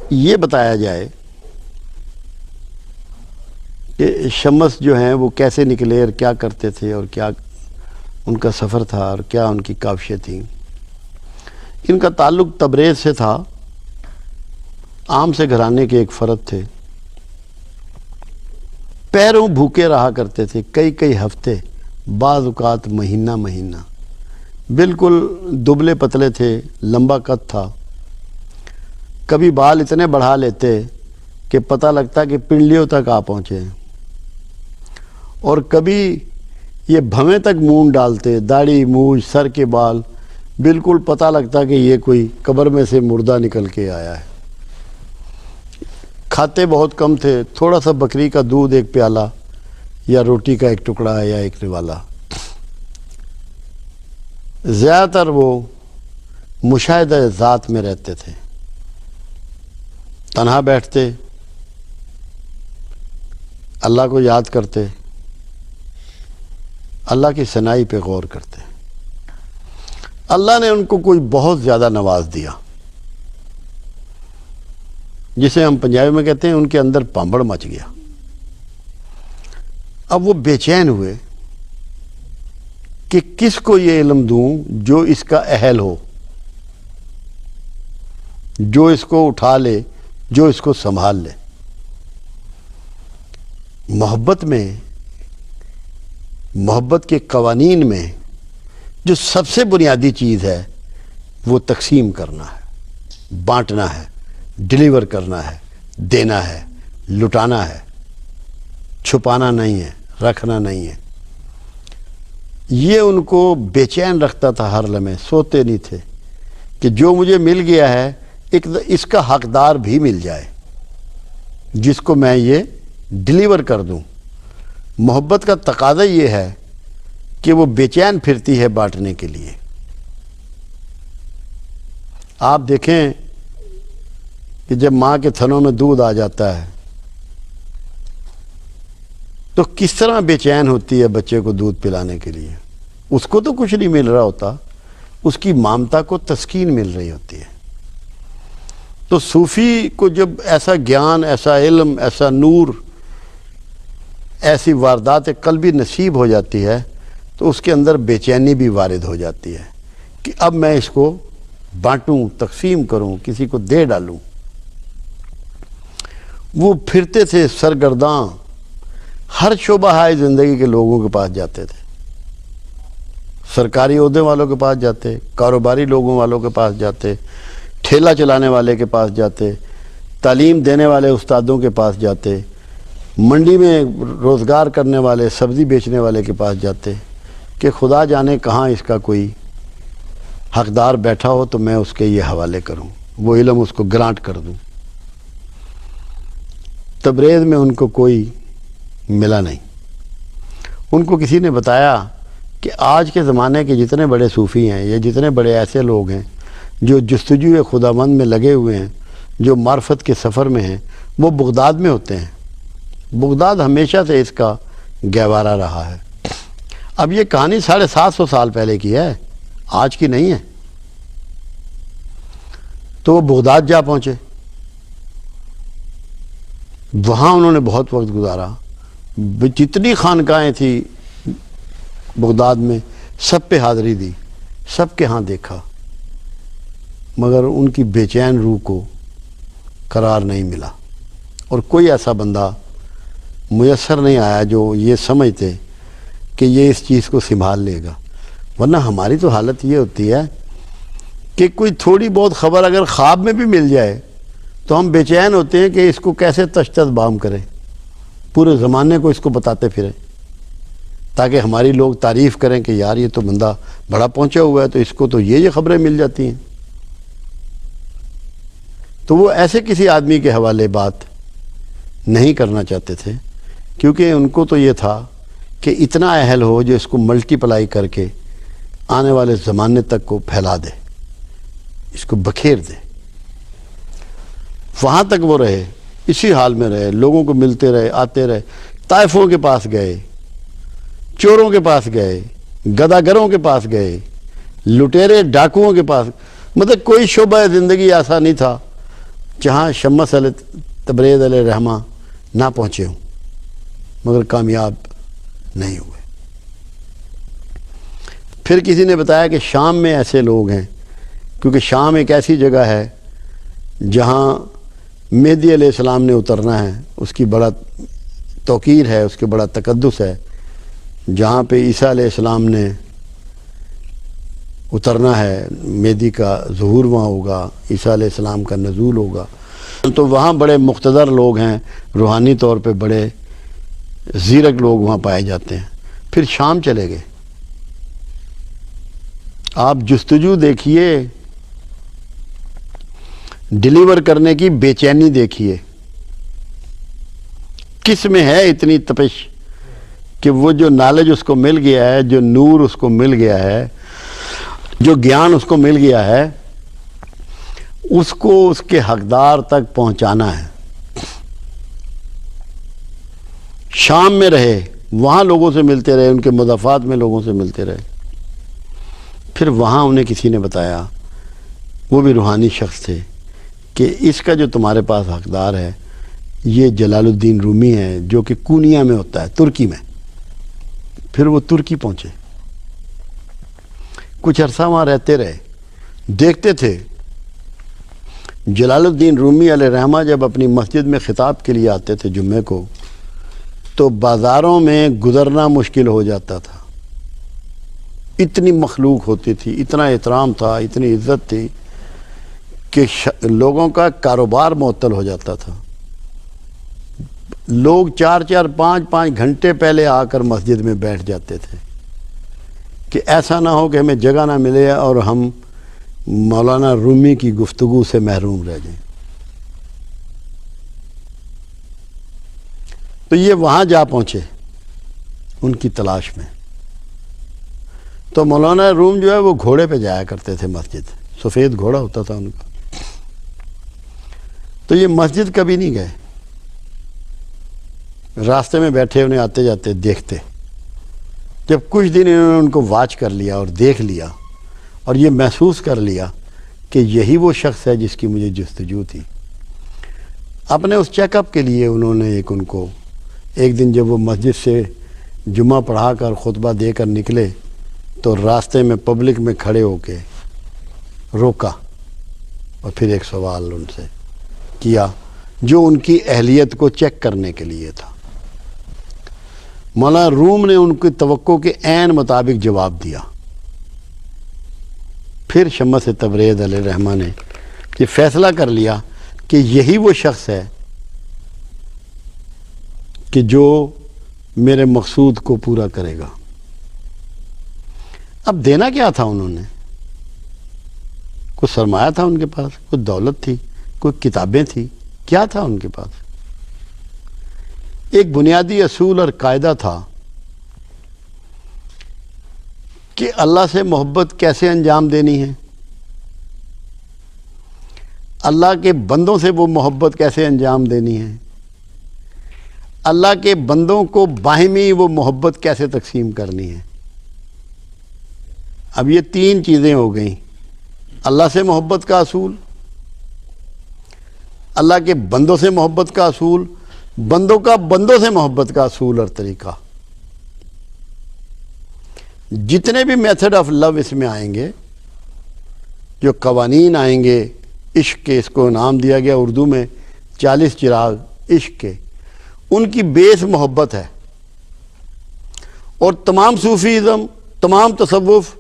یہ بتایا جائے کہ شمس جو ہیں وہ کیسے نکلے اور کیا کرتے تھے اور کیا ان کا سفر تھا اور کیا ان کی کاوشیں تھیں۔ ان کا تعلق تبریز سے تھا، عام سے گھرانے کے ایک فرد تھے، پیروں بھوکے رہا کرتے تھے کئی کئی ہفتے، بعض اوقات مہینہ مہینہ، بالکل دبلے پتلے تھے، لمبا قد تھا، کبھی بال اتنے بڑھا لیتے کہ پتہ لگتا کہ پنڈلیوں تک آ پہنچے، اور کبھی یہ بھویں تک مونڈ ڈالتے، داڑھی مونچھ سر کے بال، بالکل پتہ لگتا کہ یہ کوئی قبر میں سے مردہ نکل کے آیا ہے۔ کھاتے بہت کم تھے، تھوڑا سا بکری کا دودھ ایک پیالہ یا روٹی کا ایک ٹکڑا یا ایک نوالا۔ زیادہ تر وہ مشاہدہ ذات میں رہتے تھے، تنہا بیٹھتے، اللہ کو یاد کرتے، اللہ کی ثنائی پہ غور کرتے۔ اللہ نے ان کو کوئی بہت زیادہ نواز دیا، جسے ہم پنجابی میں کہتے ہیں ان کے اندر پامبڑ مچ گیا۔ اب وہ بے چین ہوئے کہ کس کو یہ علم دوں جو اس کا اہل ہو، جو اس کو اٹھا لے، جو اس کو سنبھال لے۔ محبت کے قوانین میں جو سب سے بنیادی چیز ہے وہ تقسیم کرنا ہے، بانٹنا ہے، ڈیلیور کرنا ہے، دینا ہے، لٹانا ہے، چھپانا نہیں ہے، رکھنا نہیں ہے۔ یہ ان کو بے چین رکھتا تھا، ہر لمحے سوتے نہیں تھے کہ جو مجھے مل گیا ہے اس کا حقدار بھی مل جائے، جس کو میں یہ ڈیلیور کر دوں۔ محبت کا تقاضا یہ ہے کہ وہ بے چین پھرتی ہے بانٹنے کے لیے۔ آپ دیکھیں کہ جب ماں کے تھنوں میں دودھ آ جاتا ہے تو کس طرح بے چین ہوتی ہے بچے کو دودھ پلانے کے لیے۔ اس کو تو کچھ نہیں مل رہا ہوتا، اس کی مامتا کو تسکین مل رہی ہوتی ہے۔ تو صوفی کو جب ایسا گیان، ایسا علم، ایسا نور، ایسی واردات قلبی نصیب ہو جاتی ہے تو اس کے اندر بے چینی بھی وارد ہو جاتی ہے کہ اب میں اس کو بانٹوں، تقسیم کروں، کسی کو دے ڈالوں۔ وہ پھرتے تھے سرگرداں، ہر شعبہ ہائے زندگی کے لوگوں کے پاس جاتے تھے، سرکاری عہدے والوں کے پاس جاتے، کاروباری لوگوں والوں کے پاس جاتے، ٹھیلا چلانے والے کے پاس جاتے، تعلیم دینے والے استادوں کے پاس جاتے، منڈی میں روزگار کرنے والے، سبزی بیچنے والے کے پاس جاتے کہ خدا جانے کہاں اس کا کوئی حقدار بیٹھا ہو تو میں اس کے یہ حوالے کروں، وہ علم اس کو گرانٹ کر دوں۔ تبریز میں ان کو کوئی ملا نہیں۔ ان کو کسی نے بتایا کہ آج کے زمانے کے جتنے بڑے صوفی ہیں یا جتنے بڑے ایسے لوگ ہیں جو جستجو خداوند میں لگے ہوئے ہیں، جو معرفت کے سفر میں ہیں، وہ بغداد میں ہوتے ہیں۔ بغداد ہمیشہ سے اس کا گہوارہ رہا ہے۔ اب یہ کہانی 750 سال پہلے کی ہے، آج کی نہیں ہے۔ تو وہ بغداد جا پہنچے، وہاں انہوں نے بہت وقت گزارا، جتنی خانقاہیں تھیں بغداد میں سب پہ حاضری دی، سب کے ہاں دیکھا، مگر ان کی بے چین روح کو قرار نہیں ملا، اور کوئی ایسا بندہ میسر نہیں آیا جو یہ سمجھتے کہ یہ اس چیز کو سنبھال لے گا۔ ورنہ ہماری تو حالت یہ ہوتی ہے کہ کوئی تھوڑی بہت خبر اگر خواب میں بھی مل جائے تو ہم بے چین ہوتے ہیں کہ اس کو کیسے تشدد بام کریں، پورے زمانے کو اس کو بتاتے پھریں تاکہ ہماری لوگ تعریف کریں کہ یار یہ تو بندہ بڑا پہنچا ہوا ہے، تو اس کو تو یہ خبریں مل جاتی ہیں۔ تو وہ ایسے کسی آدمی کے حوالے بات نہیں کرنا چاہتے تھے، کیونکہ ان کو تو یہ تھا کہ اتنا اہل ہو جو اس کو ملٹی پلائی کر کے آنے والے زمانے تک کو پھیلا دے، اس کو بکھیر دے۔ وہاں تک وہ رہے، اسی حال میں رہے، لوگوں کو ملتے رہے، آتے رہے، طائفوں کے پاس گئے، چوروں کے پاس گئے، گداگروں کے پاس گئے، لٹیرے ڈاکوؤں کے پاس، مطلب کوئی شعبہ زندگی ایسا نہیں تھا جہاں شمس علیہ تبریز علیہ رحمہ نہ پہنچے ہوں، مگر کامیاب نہیں ہوئے۔ پھر کسی نے بتایا کہ شام میں ایسے لوگ ہیں، کیونکہ شام ایک ایسی جگہ ہے جہاں مہدی علیہ السلام نے اترنا ہے، اس کی بڑا توقیر ہے، اس کے بڑا تقدس ہے، جہاں پہ عیسیٰ علیہ السلام نے اترنا ہے، مہدی کا ظہور وہاں ہوگا، عیسیٰ علیہ السلام کا نزول ہوگا، تو وہاں بڑے مقتدر لوگ ہیں، روحانی طور پہ بڑے زیرک لوگ وہاں پائے جاتے ہیں۔ پھر شام چلے گئے۔ آپ جستجو دیکھیے، ڈیلیور کرنے کی بے چینی دیکھیے، کس میں ہے اتنی تپش کہ وہ جو نالج اس کو مل گیا ہے، جو نور اس کو مل گیا ہے، جو گیان اس کو مل گیا ہے، اس کو اس کے حقدار تک پہنچانا ہے۔ شام میں رہے، وہاں لوگوں سے ملتے رہے، ان کے مضافات میں لوگوں سے ملتے رہے۔ پھر وہاں انہیں کسی نے بتایا، وہ بھی روحانی شخص تھے، کہ اس کا جو تمہارے پاس حقدار ہے یہ جلال الدین رومی ہے، جو کہ کونیا میں ہوتا ہے، ترکی میں۔ پھر وہ ترکی پہنچے، کچھ عرصہ وہاں رہتے رہے، دیکھتے تھے جلال الدین رومی علیہ رحمہ جب اپنی مسجد میں خطاب کے لیے آتے تھے جمعے کو، تو بازاروں میں گزرنا مشکل ہو جاتا تھا، اتنی مخلوق ہوتی تھی، اتنا احترام تھا، اتنی عزت تھی کہ لوگوں کا کاروبار معطل ہو جاتا تھا۔ لوگ 4 5 گھنٹے پہلے آ کر مسجد میں بیٹھ جاتے تھے کہ ایسا نہ ہو کہ ہمیں جگہ نہ ملے اور ہم مولانا رومی کی گفتگو سے محروم رہ جائیں۔ تو یہ وہاں جا پہنچے ان کی تلاش میں۔ تو مولانا روم جو ہے وہ گھوڑے پہ جایا کرتے تھے مسجد، سفید گھوڑا ہوتا تھا ان کا۔ تو یہ مسجد کبھی نہیں گئے، راستے میں بیٹھے انہیں آتے جاتے دیکھتے۔ جب کچھ دن انہوں نے ان کو واچ کر لیا اور دیکھ لیا اور یہ محسوس کر لیا کہ یہی وہ شخص ہے جس کی مجھے جستجو تھی، اپنے اس چیک اپ کے لیے انہوں نے ان کو ایک دن جب وہ مسجد سے جمعہ پڑھا کر خطبہ دے کر نکلے تو راستے میں پبلک میں کھڑے ہو کے روکا اور پھر ایک سوال ان سے کیا جو ان کی اہلیت کو چیک کرنے کے لیے تھا۔ مولانا روم نے ان کی توقع کے عین مطابق جواب دیا۔ پھر شمس تبریز علیہ رحمہ نے یہ فیصلہ کر لیا کہ یہی وہ شخص ہے کہ جو میرے مقصود کو پورا کرے گا۔ اب دینا کیا تھا انہوں نے؟ کوئی سرمایہ تھا ان کے پاس، کوئی دولت تھی، کوئی کتابیں تھی، کیا تھا ان کے پاس؟ ایک بنیادی اصول اور قاعدہ تھا کہ اللہ سے محبت کیسے انجام دینی ہے، اللہ کے بندوں سے وہ محبت کیسے انجام دینی ہے، اللہ کے بندوں کو باہمی وہ محبت کیسے تقسیم کرنی ہے۔ اب یہ 3 چیزیں ہو گئیں، اللہ سے محبت کا اصول، اللہ کے بندوں سے محبت کا اصول، بندوں کا بندوں سے محبت کا اصول اور طریقہ۔ جتنے بھی میتھڈ آف لو اس میں آئیں گے، جو قوانین آئیں گے عشق کے، اس کو نام دیا گیا اردو میں 40 چراغ عشق کے، ان کی بیس محبت ہے۔ اور تمام صوفیزم، تمام تصوف،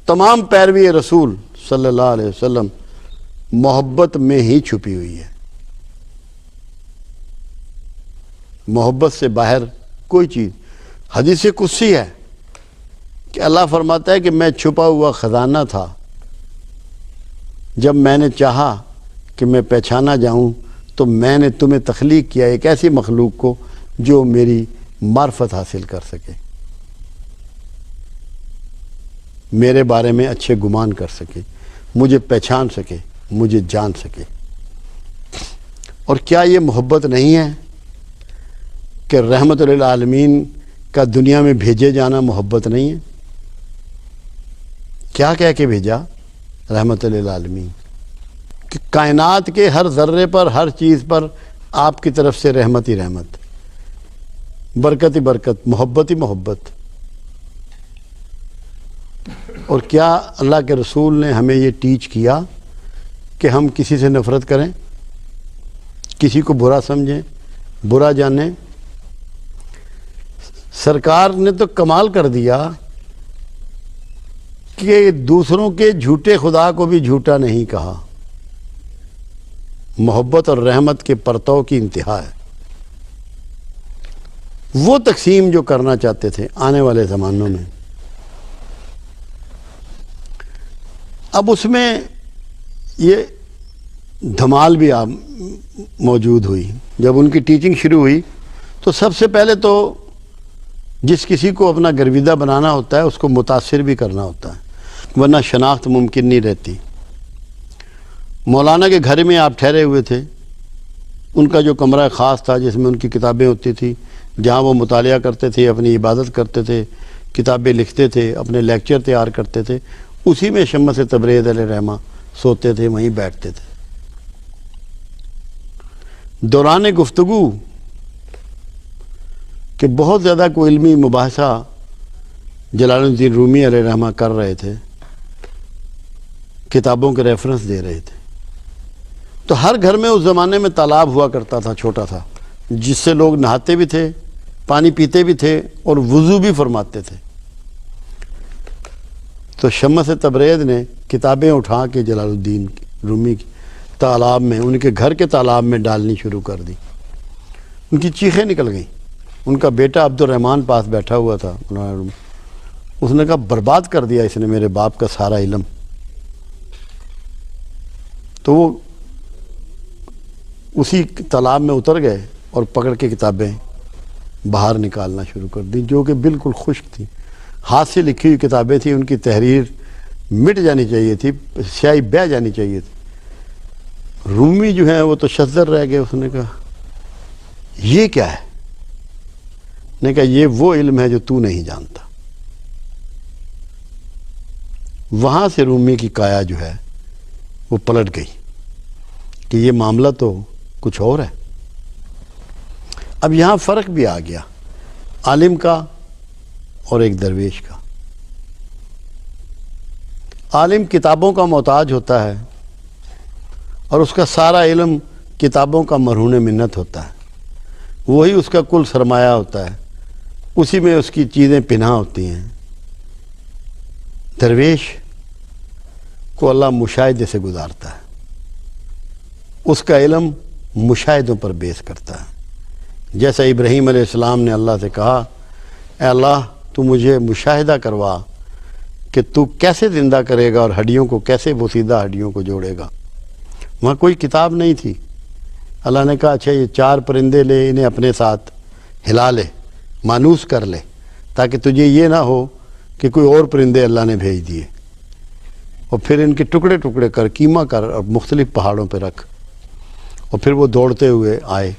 تمام پیروی رسول صلی اللہ علیہ وسلم محبت میں ہی چھپی ہوئی ہے۔ محبت سے باہر کوئی چیز، حدیث قدسی ہے کہ اللہ فرماتا ہے کہ میں چھپا ہوا خزانہ تھا، جب میں نے چاہا کہ میں پہچانا جاؤں تو میں نے تمہیں تخلیق کیا ایک ایسی مخلوق کو جو میری معرفت حاصل کر سکے، میرے بارے میں اچھے گمان کر سکے، مجھے پہچان سکے، مجھے جان سکے۔ اور کیا یہ محبت نہیں ہے کہ رحمت للعالمین کا دنیا میں بھیجے جانا محبت نہیں ہے؟ کیا کہہ کے بھیجا رحمت للعالمین؟ کہ کائنات کے ہر ذرے پر، ہر چیز پر آپ کی طرف سے رحمت ہی رحمت، برکت ہی برکت، محبت ہی محبت۔ اور کیا اللہ کے رسول نے ہمیں یہ ٹیچ کیا کہ ہم کسی سے نفرت کریں، کسی کو برا سمجھیں، برا جانیں؟ سرکار نے تو کمال کر دیا کہ دوسروں کے جھوٹے خدا کو بھی جھوٹا نہیں کہا۔ محبت اور رحمت کے پرتو کی انتہا ہے۔ وہ تقسیم جو کرنا چاہتے تھے آنے والے زمانوں میں، اب اس میں یہ دھمال بھی موجود ہوئی۔ جب ان کی ٹیچنگ شروع ہوئی تو سب سے پہلے تو جس کسی کو اپنا گرویدہ بنانا ہوتا ہے اس کو متاثر بھی کرنا ہوتا ہے، ورنہ شناخت ممکن نہیں رہتی۔ مولانا کے گھر میں آپ ٹھہرے ہوئے تھے، ان کا جو کمرہ خاص تھا جس میں ان کی کتابیں ہوتی تھی، جہاں وہ مطالعہ کرتے تھے، اپنی عبادت کرتے تھے، کتابیں لکھتے تھے، اپنے لیکچر تیار کرتے تھے، اسی میں شمس تبریز علیہ الرحمہ سوتے تھے، وہیں بیٹھتے تھے۔ دوران گفتگو کہ بہت زیادہ کوئی علمی مباحثہ جلال الدین رومی علیہ الرحمہ کر رہے تھے، کتابوں کے ریفرنس دے رہے تھے، تو ہر گھر میں اس زمانے میں تالاب ہوا کرتا تھا، چھوٹا تھا، جس سے لوگ نہاتے بھی تھے، پانی پیتے بھی تھے اور وضو بھی فرماتے تھے۔ تو شمس تبریز نے کتابیں اٹھا کے جلال الدین رومی کی تالاب میں، ان کے گھر کے تالاب میں ڈالنی شروع کر دی۔ ان کی چیخیں نکل گئیں۔ ان کا بیٹا عبد الرحمن پاس بیٹھا ہوا تھا، اس نے کہا برباد کر دیا اس نے میرے باپ کا سارا علم۔ تو وہ اسی تالاب میں اتر گئے اور پکڑ کے کتابیں باہر نکالنا شروع کر دی، جو کہ بالکل خشک تھی، ہاتھ سے لکھی ہوئی کتابیں تھیں، ان کی تحریر مٹ جانی چاہیے تھی، سیاہی بہہ جانی چاہیے تھی۔ رومی جو ہیں وہ تو شذر رہ گئے۔ اس نے کہا یہ کیا ہے؟ نے کہا یہ وہ علم ہے جو تو نہیں جانتا۔ وہاں سے رومی کی کایا جو ہے وہ پلٹ گئی کہ یہ معاملہ تو کچھ اور ہے۔ اب یہاں فرق بھی آ گیا عالم کا اور ایک درویش کا۔ عالم کتابوں کا محتاج ہوتا ہے اور اس کا سارا علم کتابوں کا مرہون منت ہوتا ہے، وہی اس کا کل سرمایہ ہوتا ہے، اسی میں اس کی چیزیں پنہا ہوتی ہیں۔ درویش کو اللہ مشاہدے سے گزارتا ہے، اس کا علم مشاہدوں پر بیس کرتا ہے۔ جیسا ابراہیم علیہ السلام نے اللہ سے کہا اے اللہ تو مجھے مشاہدہ کروا کہ تو کیسے زندہ کرے گا اور ہڈیوں کو کیسے بوسیدہ ہڈیوں کو جوڑے گا۔ وہاں کوئی کتاب نہیں تھی۔ اللہ نے کہا اچھا یہ 4 پرندے لے، انہیں اپنے ساتھ ہلا لے، مانوس کر لے، تاکہ تجھے یہ نہ ہو کہ کوئی اور پرندے اللہ نے بھیج دیے، اور پھر ان کے ٹکڑے ٹکڑے کر، قیمہ کر اور مختلف پہاڑوں پہ رکھ، اور پھر وہ دوڑتے ہوئے آئے۔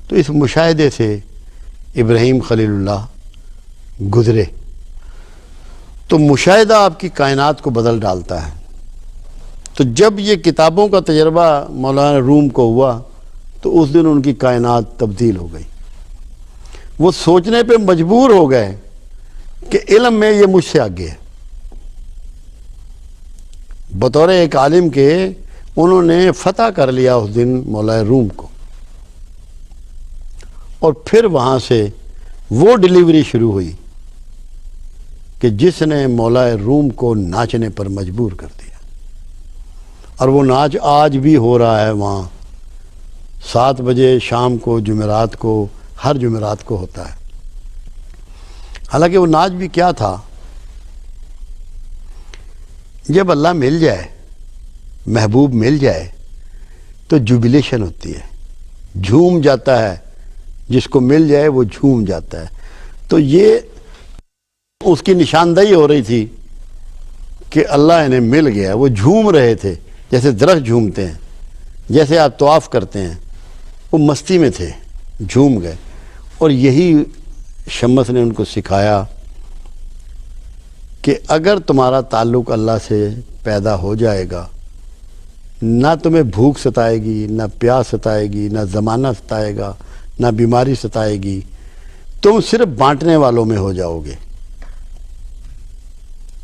تو اس مشاہدے سے ابراہیم خلیل اللہ گزرے۔ تو مشاہدہ آپ کی کائنات کو بدل ڈالتا ہے۔ تو جب یہ کتابوں کا تجربہ مولانا روم کو ہوا تو اس دن ان کی کائنات تبدیل ہو گئی۔ وہ سوچنے پہ مجبور ہو گئے کہ علم میں یہ مجھ سے آگے ہے۔ بطور ایک عالم کے انہوں نے فتح کر لیا اس دن مولانا روم کو، اور پھر وہاں سے وہ ڈیلیوری شروع ہوئی کہ جس نے مولانا روم کو ناچنے پر مجبور کر دیا، اور وہ ناچ آج بھی ہو رہا ہے وہاں 7 بجے شام کو، جمعرات کو، ہر جمعرات کو ہوتا ہے۔ حالانکہ وہ ناچ بھی کیا تھا؟ جب اللہ مل جائے، محبوب مل جائے تو جوبلیشن ہوتی ہے، جھوم جاتا ہے، جس کو مل جائے وہ جھوم جاتا ہے۔ تو یہ اس کی نشاندہی ہو رہی تھی کہ اللہ انہیں مل گیا۔ وہ جھوم رہے تھے جیسے درخت جھومتے ہیں، جیسے آپ طواف کرتے ہیں، وہ مستی میں تھے، جھوم گئے۔ اور یہی شمس نے ان کو سکھایا کہ اگر تمہارا تعلق اللہ سے پیدا ہو جائے گا نہ تمہیں بھوک ستائے گی، نہ پیاس ستائے گی، نہ زمانہ ستائے گا، نہ بیماری ستائے گی، تم صرف بانٹنے والوں میں ہو جاؤ گے۔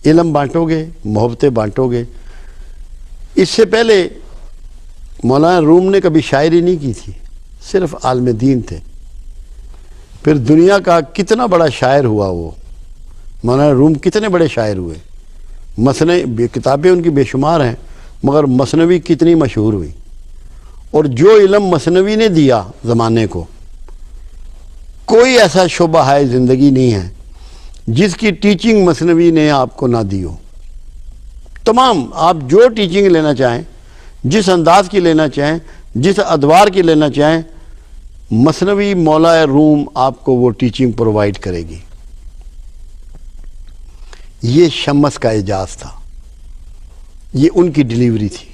علم بانٹو گے، محبتیں بانٹو گے۔ اس سے پہلے مولانا روم نے کبھی شاعری نہیں کی تھی، صرف عالم دین تھے۔ پھر دنیا کا کتنا بڑا شاعر ہوا وہ، مولانا روم کتنے بڑے شاعر ہوئے، مثنوی کتابیں ان کی بے شمار ہیں، مگر مثنوی کتنی مشہور ہوئی۔ اور جو علم مثنوی نے دیا زمانے کو، کوئی ایسا شعبہ ہے زندگی نہیں ہے جس کی ٹیچنگ مثنوی نے آپ کو نہ دی ہو۔ تمام آپ جو ٹیچنگ لینا چاہیں، جس انداز کی لینا چاہیں، جس ادوار کی لینا چاہیں، مثنوی مولا روم آپ کو وہ ٹیچنگ پرووائڈ کرے گی۔ یہ شمس کا اعجاز تھا، یہ ان کی ڈیلیوری تھی۔